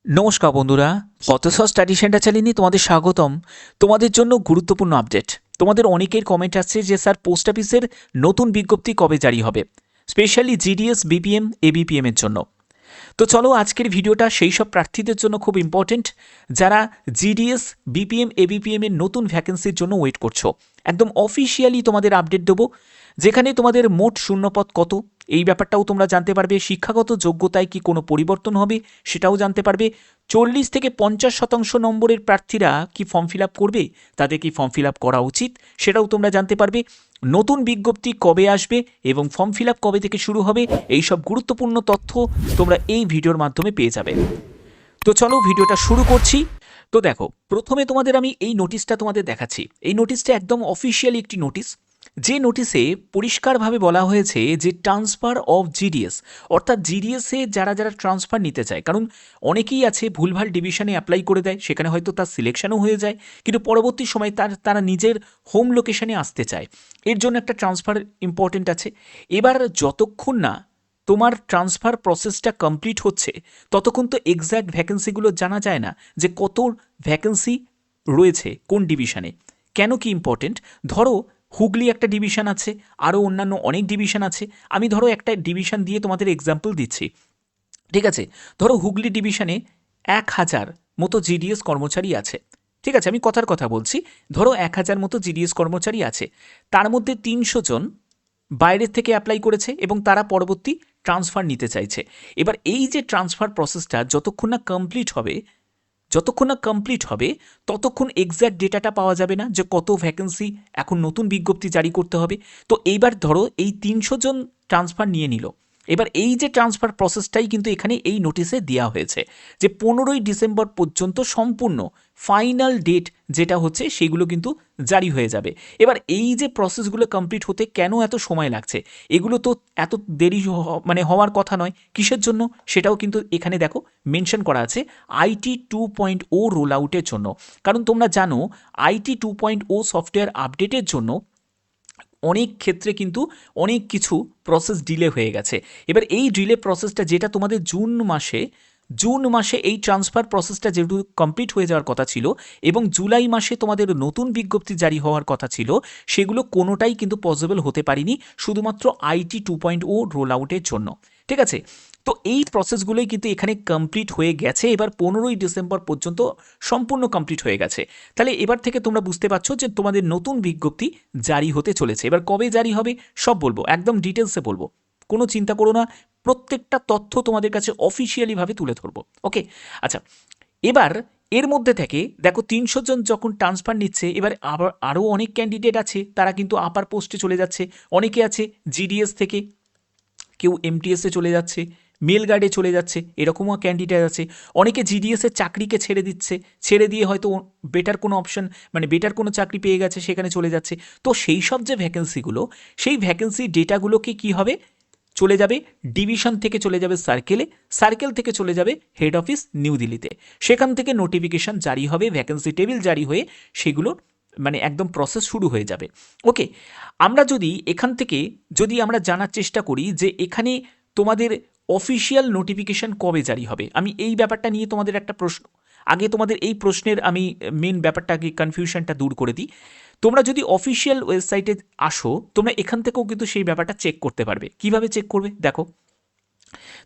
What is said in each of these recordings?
নমস্কার বন্ধুরা, pothos study centre চ্যানেলে তোমাদের স্বাগতম। তোমাদের জন্য গুরুত্বপূর্ণ আপডেট। তোমাদের অনেকের কমেন্ট আসছে যে স্যার পোস্ট অফিসের নতুন বিজ্ঞপ্তি কবে জারি হবে, স্পেশালি জিডিএস, বিপিএম, এবিপিএম এর জন্য। তো চলো আজকের ভিডিওটা সেই সব প্রার্থীদের জন্য খুব ইম্পর্টেন্ট যারা জিডিএস, বিপিএম, এবিপিএম এর নতুন ভ্যাকেন্সির জন্য ওয়েট করছো। একদম অফিসিয়ালি তোমাদের আপডেট দেবো, যেখানে তোমাদের মোট শূন্যপদ কত এই ব্যাপারটাও তোমরা জানতে পারবে, শিক্ষাগত যোগ্যতায় কি কোনো পরিবর্তন হবে সেটাও জানতে পারবে, 40 থেকে 50% নম্বরের প্রার্থীরা কি ফর্ম ফিল আপ করবে, তাদের কি ফর্ম ফিল আপ করা উচিত সেটাও তোমরা জানতে পারবে, নতুন বিজ্ঞপ্তি কবে আসবে এবং ফর্ম ফিল আপ কবে থেকে শুরু হবে, এই সব গুরুত্বপূর্ণ তথ্য তোমরা এই ভিডিওর মাধ্যমে পেয়ে যাবে। তো চলো ভিডিওটা শুরু করছি। তো দেখো, প্রথমে তোমাদের আমি এই নোটিশটা তোমাদের দেখাচ্ছি। এই নোটিশটা একদম অফিসিয়ালি একটি নোটিশ, যে নোটিশে পরিষ্কারভাবে বলা হয়েছে যে ট্রান্সফার অফ জিডিএস, অর্থাৎ জিডিএসে যারা যারা ট্রান্সফার নিতে চায়, কারণ অনেকেই আছে ভুলভাল ডিভিশনে অ্যাপ্লাই করে দেয়, সেখানে হয়তো তার সিলেকশনও হয়ে যায়, কিন্তু পরবর্তী সময় তারা নিজের হোম লোকেশনে আসতে চায়, এর জন্য একটা ট্রান্সফার ইম্পর্টেন্ট আছে। এবার যতক্ষণ না তোমার ট্রান্সফার প্রসেসটা কমপ্লিট হচ্ছে ততক্ষণ তো এক্স্যাক্ট ভ্যাকেন্সিগুলো জানা যায় না যে কত ভ্যাকেন্সি রয়েছে কোন ডিভিশনে। কেন কি ইম্পর্টেন্ট? ধরো হুগলি একটা ডিভিশন আছে, আরও অন্যান্য অনেক ডিভিশন আছে। আমি ধরো একটা ডিভিশন দিয়ে তোমাদের এক্সাম্পল দিচ্ছি, ঠিক আছে? ধরো হুগলি ডিভিশনে 1000 মতো জিডিএস কর্মচারী আছে, ঠিক আছে? আমি কথার কথা বলছি। ধরো 1000 মতো জিডিএস কর্মচারী আছে, তার মধ্যে 300 জন বাইরের থেকে অ্যাপ্লাই করেছে এবং তারা পরবর্তী ট্রান্সফার নিতে চাইছে। এবার এই যে ট্রান্সফার প্রসেসটা যতক্ষণ না কমপ্লিট হবে ততক্ষণ এক্স্যাক্ট ডেটাটা পাওয়া যাবে না যে কত ভ্যাকেন্সি এখন নতুন বিজ্ঞপ্তি জারি করতে হবে। তো এইবার ধরো এই 300 জন ট্রান্সফার নিয়ে নিল, এবার এই যে ট্রান্সফার প্রসেসটাই কিন্তু এখানে এই নোটিশে দেওয়া হয়েছে যে 15ই ডিসেম্বর পর্যন্ত সম্পূর্ণ ফাইনাল ডেট যেটা হচ্ছে সেগুলো কিন্তু জারি হয়ে যাবে। এবার এই যে প্রসেসগুলো কমপ্লিট হতে কেন এত সময় লাগছে, এগুলো তো এত দেরি মানে হওয়ার কথা নয়। কিসের জন্য সেটাও কিন্তু এখানে দেখো মেনশন করা আছে, আইটি 2.0 রোল আউটের জন্য। কারণ তোমরা জানো আইটি 2.0 সফটওয়্যার আপডেটের জন্য অনেক ক্ষেত্রে কিন্তু অনেক কিছু প্রসেস ডিলে হয়ে গেছে। এবার এই ডিলে প্রসেসটা যেটা তোমাদের জুন মাসে এই ট্রান্সফার প্রসেসটা যেহেতু কমপ্লিট হয়ে যাওয়ার কথা ছিল এবং জুলাই মাসে তোমাদের নতুন বিজ্ঞপ্তি জারি হওয়ার কথা ছিল, সেগুলো কোনোটাই কিন্তু পসিবল হতে পারেনি শুধুমাত্র আইটি 2.0 রোল আউটের জন্য, ঠিক আছে? তো এই প্রসেসগুলোই কিন্তু এখানে কমপ্লিট হয়ে গেছে, এবার 15ই ডিসেম্বর পর্যন্ত সম্পূর্ণ কমপ্লিট হয়ে গেছে। তাহলে এবার থেকে তোমরা বুঝতে পারছো যে তোমাদের নতুন বিজ্ঞপ্তি জারি হতে চলেছে। এবার কবে জারি হবে সব বলবো, একদম ডিটেলসে বলবো, কোনো চিন্তা করো না, প্রত্যেকটা তথ্য তোমাদের কাছে অফিসিয়ালিভাবে তুলে ধরবো। ওকে, আচ্ছা। এবার এর মধ্যে থেকে দেখো 300 জন যখন ট্রান্সফার নিচ্ছে, এবার আবার আরও অনেক ক্যান্ডিডেট আছে, তারা কিন্তু আপার পোস্টে চলে যাচ্ছে। অনেকে আছে জিডিএস থেকে কেউ এমটিএসে চলে যাচ্ছে, মেল গার্ডে চলে যাচ্ছে, এরকমও ক্যান্ডিডেট আছে। অনেকে জিডিএসের চাকরিকে ছেড়ে দিচ্ছে, ছেড়ে দিয়ে হয়তো বেটার কোনো অপশন মানে বেটার কোনো চাকরি পেয়ে গেছে, সেখানে চলে যাচ্ছে। তো সেই সব যে ভ্যাকেন্সিগুলো, সেই ভ্যাকেন্সি ডেটাগুলোকে কি হবে, চলে যাবে ডিভিশন থেকে চলে যাবে সার্কেলে, সার্কেল থেকে চলে যাবে হেড অফিস নিউ দিল্লিতে, সেখান থেকে নোটিফিকেশন জারি হবে, ভ্যাকেন্সি টেবিল জারি হয়ে সেগুলো মানে একদম প্রসেস শুরু হয়ে যাবে। ওকে, আমরা যদি এখান থেকে যদি আমরা জানার চেষ্টা করি যে এখানে তোমাদের অফিসিয়াল নোটিফিকেশন কবে জারি হবে, আমি এই ব্যাপারটা নিয়ে তোমাদের একটা প্রশ্ন, আগে তোমাদের এই প্রশ্নের আমি মেন ব্যাপারটাকে কনফিউশনটা দূর করে দিই। তোমরা যদি অফিসিয়াল ওয়েবসাইটে আসো, তোমরা এখান থেকেও কিন্তু সেই ব্যাপারটা চেক করতে পারবে। কিভাবে চেক করবে দেখো,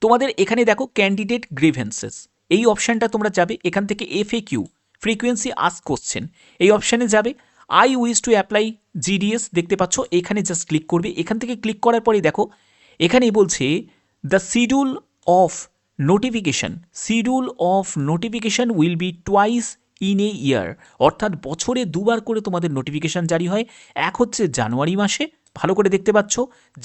তোমাদের এখানে দেখো ক্যান্ডিডেট গ্রিভেন্সেস, এই অপশানটা তোমরা যাবে, এখান থেকে এফএকিউ ফ্রিকোয়েন্সি আস্ক কোশ্চেন এই অপশানে যাবে। I wish to apply GDS দেখতে পাচ্ছ, এখানে জাস্ট ক্লিক করবে। এখান থেকে ক্লিক করার পরেই দেখো এখানেই বলছে the schedule of notification will be twice in a year, অর্থাৎ বছরে দুবার করে তোমাদের নোটিফিকেশান জারি হয়। এক হচ্ছে জানুয়ারি মাসে, ভালো করে দেখতে পাচ্ছ,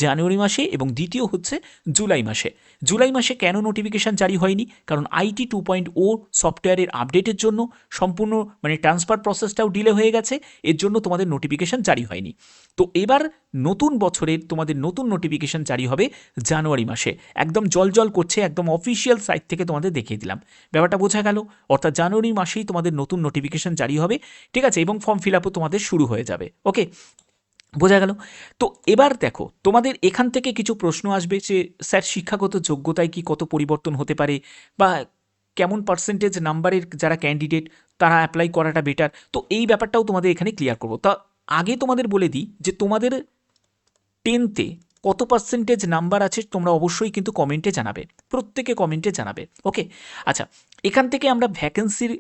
জানুয়ারি মাসে, এবং দ্বিতীয় হচ্ছে জুলাই মাসে। জুলাই মাসে কেন নোটিফিকেশান জারি হয়নি? কারণ আইটি 2.0 সফটওয়্যারের আপডেটের জন্য সম্পূর্ণ মানে ট্রান্সফার প্রসেসটাও ডিলে হয়ে গেছে, এর জন্য তোমাদের নোটিফিকেশান জারি হয়নি। তো এবার নতুন বছরের তোমাদের নতুন নোটিফিকেশান জারি হবে জানুয়ারি মাসে, একদম জল করছে, একদম অফিসিয়াল সাইট থেকে তোমাদের দেখিয়ে দিলাম। ব্যাপারটা বোঝা গেল? অর্থাৎ জানুয়ারি মাসেই তোমাদের নতুন নোটিফিকেশান জারি হবে, ঠিক আছে? এবং ফর্ম ফিল আপও তোমাদের শুরু হয়ে যাবে। ওকে, বোঝা গেল? তো এবার দেখো তোমাদের এখান থেকে কিছু প্রশ্ন আসবে যে স্যার শিক্ষাগত যোগ্যতায় কি কত পরিবর্তন হতে পারে, বা কেমন পার্সেন্টেজ নাম্বারের যারা ক্যান্ডিডেট তারা অ্যাপ্লাই করাটা বেটার, তো এই ব্যাপারটাও তোমাদের এখানে ক্লিয়ার করবো। তা আগে তোমাদের বলে দিই যে তোমাদের 10তে কত পার্সেন্টেজ নাম্বার আছে তোমরা অবশ্যই কিন্তু কমেন্টে জানাবে, প্রত্যেকে কমেন্টে জানাবে। ওকে, আচ্ছা, এখান থেকে আমরা ভ্যাকেন্সির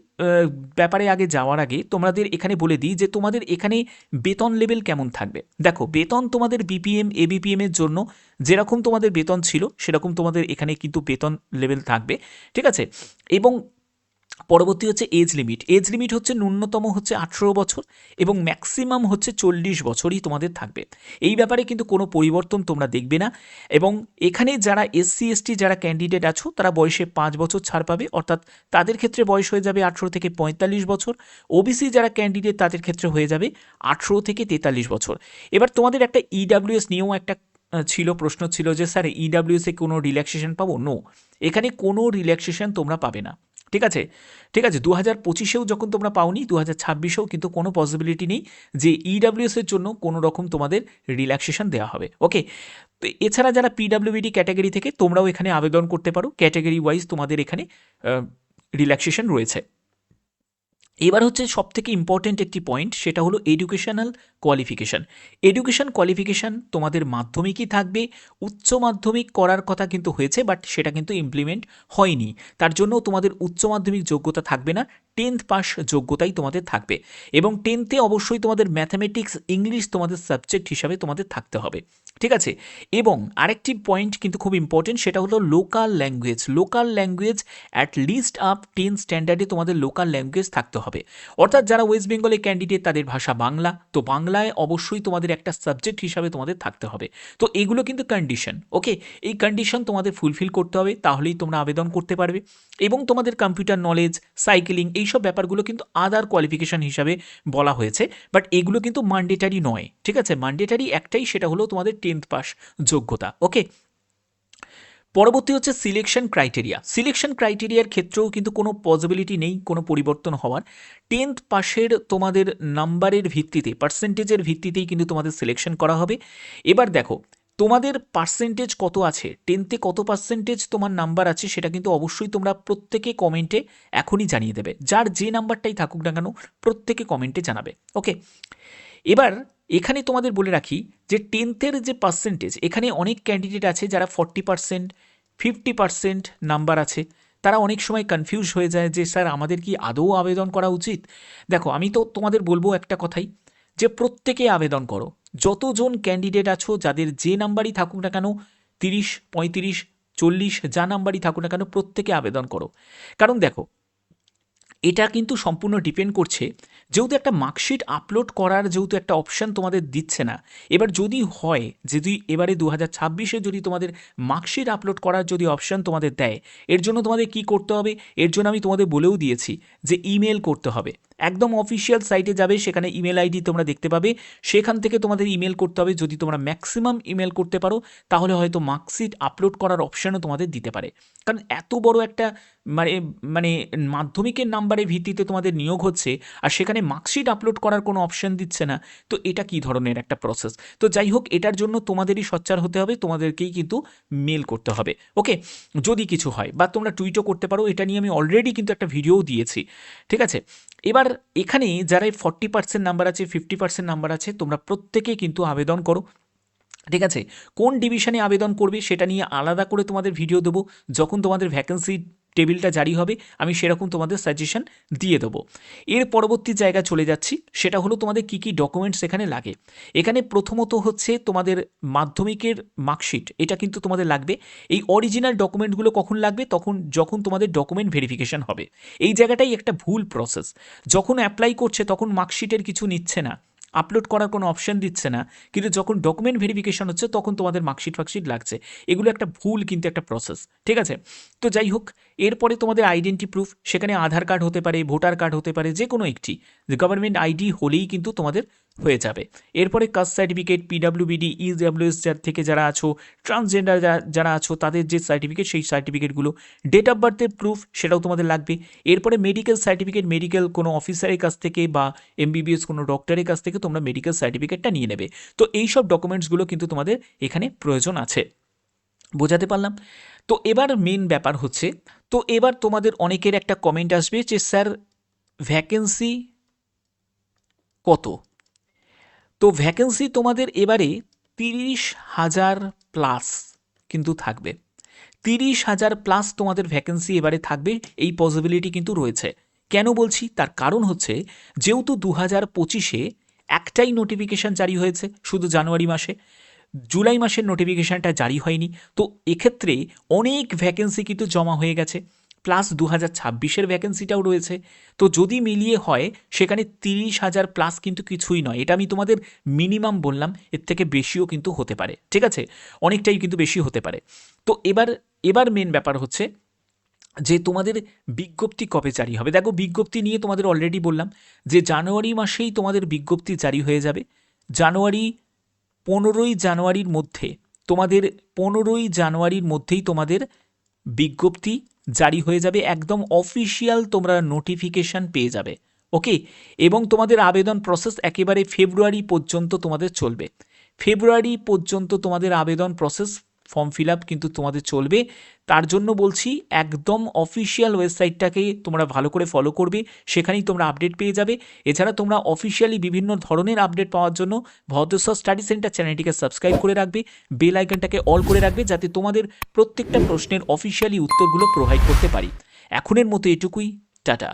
ব্যাপারে আগে যাওয়ার আগে তোমাদের এখানে বলে দিই যে তোমাদের এখানে বেতন লেভেল কেমন থাকবে। দেখো, বেতন তোমাদের বিপিএম এবিপিএম এর জন্য যেরকম তোমাদের বেতন ছিল সেরকম তোমাদের এখানে কিন্তু বেতন লেভেল থাকবে, ঠিক আছে। এবং পরবর্তী হচ্ছে এজ লিমিট। এজ লিমিট হচ্ছে ন্যূনতম হচ্ছে 18 বছর এবং ম্যাক্সিমাম হচ্ছে 40 বছরই তোমাদের থাকবে। এই ব্যাপারে কিন্তু কোনো পরিবর্তন তোমরা দেখবে না। এবং এখানে যারা এসসি এসটি যারা ক্যান্ডিডেট আছো তারা বয়সে 5 বছর ছাড় পাবে, অর্থাৎ তাদের ক্ষেত্রে বয়স হয়ে যাবে 18 থেকে 45 বছর। ওবিসি যারা ক্যান্ডিডেট তাদের ক্ষেত্রে হয়ে যাবে 18 থেকে 43 বছর। এবার তোমাদের একটা ইডাব্লিউএস নিয়েও একটা ছিল, প্রশ্ন ছিল যে স্যার ইডাব্লিউএসে কোনো রিল্যাক্সেশন পাবো? নো, এখানে কোনো রিল্যাক্সেশন তোমরা পাবে না, ঠিক আছে। ঠিক আছে, 2025-এও যখন তোমরা পাওনি 2026-এও কিন্তু কোনো পসিবিলিটি নেই যে ইডাব্লিউএসের জন্য কোনো রকম তোমাদের রিল্যাক্সেশন দেওয়া হবে। ওকে, তো এছাড়া যারা পিডাব্লিউবিডি ক্যাটাগরি থেকে তোমরাও এখানে আবেদন করতে পারো, ক্যাটাগরি ওয়াইজ তোমাদের এখানে রিল্যাক্সেশন রয়েছে। এবার হচ্ছে সবথেকে ইম্পর্ট্যান্ট একটি পয়েন্ট, সেটা হলো এডুকেশনাল কোয়ালিফিকেশান। এডুকেশন কোয়ালিফিকেশান তোমাদের মাধ্যমিকই থাকবে। উচ্চ মাধ্যমিক করার কথা কিন্তু হয়েছে, বাট সেটা কিন্তু ইমপ্লিমেন্ট হয়নি, তার জন্য তোমাদের উচ্চ মাধ্যমিক যোগ্যতা থাকবে না, 10th পাস যোগ্যতাই তোমাদের থাকবে। এবং 10তে অবশ্যই তোমাদের ম্যাথামেটিক্স ইংলিশ তোমাদের সাবজেক্ট হিসাবে তোমাদের থাকতে হবে, ঠিক আছে। এবং আরেকটি পয়েন্ট কিন্তু খুব ইম্পর্টেন্ট, সেটা হলো local language. Local language at least up 10 স্ট্যান্ডার্ডে তোমাদের লোকাল ল্যাঙ্গুয়েজ থাকতে হবে। অর্থাৎ যারা ওয়েস্ট বেঙ্গলের ক্যান্ডিডেট তাদের ভাষা বাংলা, তো বাংলায় অবশ্যই তোমাদের একটা সাবজেক্ট হিসাবে তোমাদের থাকতে হবে। তো এগুলো কিন্তু কন্ডিশন। ওকে, এই কন্ডিশন তোমাদের ফুলফিল করতে হবে, তাহলেই তোমরা আবেদন করতে পারবে। এবং তোমাদের কম্পিউটার নলেজ, সাইকেলিং, এইসব ব্যাপারগুলো কিন্তু আদার কোয়ালিফিকেশান হিসাবে বলা হয়েছে, বাট এগুলো কিন্তু ম্যান্ডেটারি নয়, ঠিক আছে। ম্যান্ডেটারি একটাই, সেটা হলো তোমাদের 10th পাস যোগ্যতা। ওকে, পরবর্তী হচ্ছে সিলেকশন ক্রাইটেরিয়া। সিলেকশন ক্রাইটেরিয়ার ক্ষেত্রেও কিন্তু কোনো পসিবিলিটি নেই কোনো পরিবর্তন হওয়ার। 10th পাসের তোমাদের নাম্বারের ভিত্তিতে, পার্সেন্টেজের ভিত্তিতেই কিন্তু তোমাদের সিলেকশন করা হবে। এবার দেখো, তোমাদের পার্সেন্টেজ কত আছে, 10তে কত পার্সেন্টেজ তোমার নাম্বার আছে, সেটা কিন্তু অবশ্যই তোমরা প্রত্যেকে কমেন্টে এখনই জানিয়ে দেবে। যার যে নাম্বারটাই থাকুক না কেন প্রত্যেকে কমেন্টে জানাবে। ওকে, এবার এখানে তোমাদের বলে রাখি যে 10th-এর যে পার্সেন্টেজ, এখানে অনেক ক্যান্ডিডেট আছে যারা 40%, 50% নাম্বার আছে। তারা অনেক সময় কনফিউজ হয়ে যায় যে স্যার আমাদের কি আদৌ আবেদন করা উচিত। দেখো, আমি তো তোমাদের বলবো একটা কথাই, যে প্রত্যেকে আবেদন করো। যতজন ক্যান্ডিডেট আছো, যাদের যে নাম্বারই থাকুক না কেন, 30, 35, 40 যা নাম্বারই থাকুক না কেন, প্রত্যেকে আবেদন করো। কারণ দেখো, এটা কিন্তু সম্পূর্ণ ডিপেন্ড করছে, যেহেতু একটা মার্কশিট আপলোড করার যেহেতু একটা অপশান তোমাদের দিচ্ছে না। এবার যদি হয়, যদি এবারে 2026-এ যদি তোমাদের মার্কশিট আপলোড করার যদি অপশান তোমাদের দেয়, এর জন্য তোমাদের কি করতে হবে, এর জন্য আমি তোমাদের বলেও দিয়েছি যে ইমেল করতে হবে। একদম অফিসিয়াল সাইটে যাবে, সেখানে ইমেল আইডি তোমরা দেখতে পাবে, সেখান থেকে তোমাদের ইমেল করতে হবে। যদি তোমরা ম্যাক্সিমাম ইমেল করতে পারো, তাহলে হয়তো মার্কশিট আপলোড করার অপশানও তোমাদের দিতে পারে। কারণ এত বড় একটা মানে মানে মাধ্যমিকের নাম্বারের ভিত্তিতে তোমাদের নিয়োগ হচ্ছে, আর সেখানে মার্কশিট আপলোড করার কোনো অপশান দিচ্ছে না, তো এটা কী ধরনের একটা প্রসেস। তো যাই হোক, এটার জন্য তোমাদেরই সোচ্চার হতে হবে, তোমাদেরকেই কিন্তু মেল করতে হবে। ওকে, যদি কিছু হয়, বা তোমরা টুইটও করতে পারো, এটা নিয়ে আমি অলরেডি কিন্তু একটা ভিডিওও দিয়েছি, ঠিক আছে। এবার এখানে যারা 40% নাম্বার আছে, 50% নাম্বার আছে, তোমরা প্রত্যেকে কিন্তু আবেদন করো, ঠিক আছে। কোন ডিভিশনে আবেদন করবে সেটা নিয়ে আলাদা করে তোমাদের ভিডিও দেবো, যখন তোমাদের ভ্যাকেন্সি টেবিলটা জারি হবে আমি সেরকম তোমাদের সাজেশন দিয়ে দেবো। এর পরবর্তী জায়গা চলে যাচ্ছি, সেটা হলো তোমাদের কী কী ডকুমেন্টস এখানে লাগে। এখানে প্রথমত হচ্ছে তোমাদের মাধ্যমিকের মার্কশিট, এটা কিন্তু তোমাদের লাগবে। এই অরিজিনাল ডকুমেন্টগুলো কখন লাগবে, যখন তোমাদের ডকুমেন্ট ভেরিফিকেশান হবে। এই জায়গাটাই একটা ভুল প্রসেস। যখন অ্যাপ্লাই করছে তখন মার্কশিটের কিছু নিচ্ছে না, আপলোড করার কোনো অপশান দিচ্ছে না, কিন্তু যখন ডকুমেন্ট ভেরিফিকেশান হচ্ছে তখন তোমাদের মার্কশিট লাগছে। এগুলো একটা ভুল, কিন্তু একটা প্রসেস, ঠিক আছে। তো যাই হোক, এরপরে তোমাদের আইডেন্টি প্রুফ, সেখানে আধার কার্ড হতে পারে, ভোটার কার্ড হতে পারে, যে কোনো একটি গভর্নমেন্ট আইডি হলেই কিন্তু তোমাদের হয়ে যাবে। এরপরে কাস্ট সার্টিফিকেট, পিডাব্লিউবিডি, ইডাব্লিউএস থেকে যারা আছো, ট্রান্সজেন্ডার যারা আছো, তাদের যে সার্টিফিকেট, সেই সার্টিফিকেটগুলো, ডেট অফ বার্থের প্রুফ, সেটাও তোমাদের লাগবে। এরপরে মেডিকেল সার্টিফিকেট, মেডিকেল কোনো অফিসারের কাছ থেকে বা এমবিবিএস কোনো ডক্টরের কাছ থেকে তোমরা মেডিকেল সার্টিফিকেটটা নিয়ে নেবে। তো এই সব ডকুমেন্টসগুলো কিন্তু তোমাদের এখানে প্রয়োজন আছে। বোঝাতে পারলাম? তো এবার মেন ব্যাপার হচ্ছে, তো এবার তোমাদের অনেকের একটা কমেন্ট আসবে যে স্যার ভ্যাকেন্সি কত? তো ভ্যাকেন্সি তোমাদের এবারে 30,000 প্লাস কিন্তু থাকবে। 30,000 প্লাস তোমাদের ভ্যাকেন্সি এবারে থাকবে, এই পসিবিলিটি কিন্তু রয়েছে। কেন বলছি? তার কারণ হচ্ছে যেহেতু 2025-এ একটাই নোটিফিকেশান জারি হয়েছে শুধু জানুয়ারি মাসে, জুলাই মাসের নোটিফিকেশানটা জারি হয়নি। তো এক্ষেত্রে অনেক ভ্যাকেন্সি কিন্তু জমা হয়ে গেছে, প্লাস 2026-এর ভ্যাকেন্সিটাও রয়েছে। তো যদি মিলিয়ে হয় সেখানে 30,000 প্লাস কিন্তু কিছুই নয়, এটা আমি তোমাদের মিনিমাম বললাম, এর থেকে বেশিও কিন্তু হতে পারে, ঠিক আছে, অনেকটাই কিন্তু বেশি হতে পারে। তো এবার মেন ব্যাপার হচ্ছে যে তোমাদের বিজ্ঞপ্তি কবে জারি হবে। দেখো বিজ্ঞপ্তি নিয়ে তোমাদের অলরেডি বললাম যে জানুয়ারি মাসেই তোমাদের বিজ্ঞপ্তি জারি হয়ে যাবে। 15ই জানুয়ারির মধ্যে তোমাদের 15ই জানুয়ারির মধ্যেই তোমাদের বিজ্ঞপ্তি জারি হয়ে যাবে, একদম অফিসিয়াল তোমরা নোটিফিকেশান পেয়ে যাবে। ওকে, এবং তোমাদের আবেদন প্রসেস একেবারে ফেব্রুয়ারি পর্যন্ত তোমাদের চলবে। ফেব্রুয়ারি পর্যন্ত তোমাদের আবেদন প্রসেস, ফর্ম ফিল আপ কিন্তু তোমাদের চলবে। তার জন্য বলছি একদম অফিসিয়াল ওয়েবসাইটটাকে তোমরা ভালো করে ফলো করবে, সেখানেই তোমরা আপডেট পেয়ে যাবে। এছাড়া তোমরা অফিসিয়ালি বিভিন্ন ধরনের আপডেট পাওয়ার জন্য ভদ্রেশ্বর স্টাডি সেন্টার চ্যানেলটিকে সাবস্ক্রাইব করে রাখবে, বেল আইকনটাকে অল করে রাখবে, যাতে তোমাদের প্রত্যেকটা প্রশ্নের অফিসিয়ালি উত্তরগুলো প্রোভাইড করতে পারি। এখনের মতো এটুকুই, টাটা।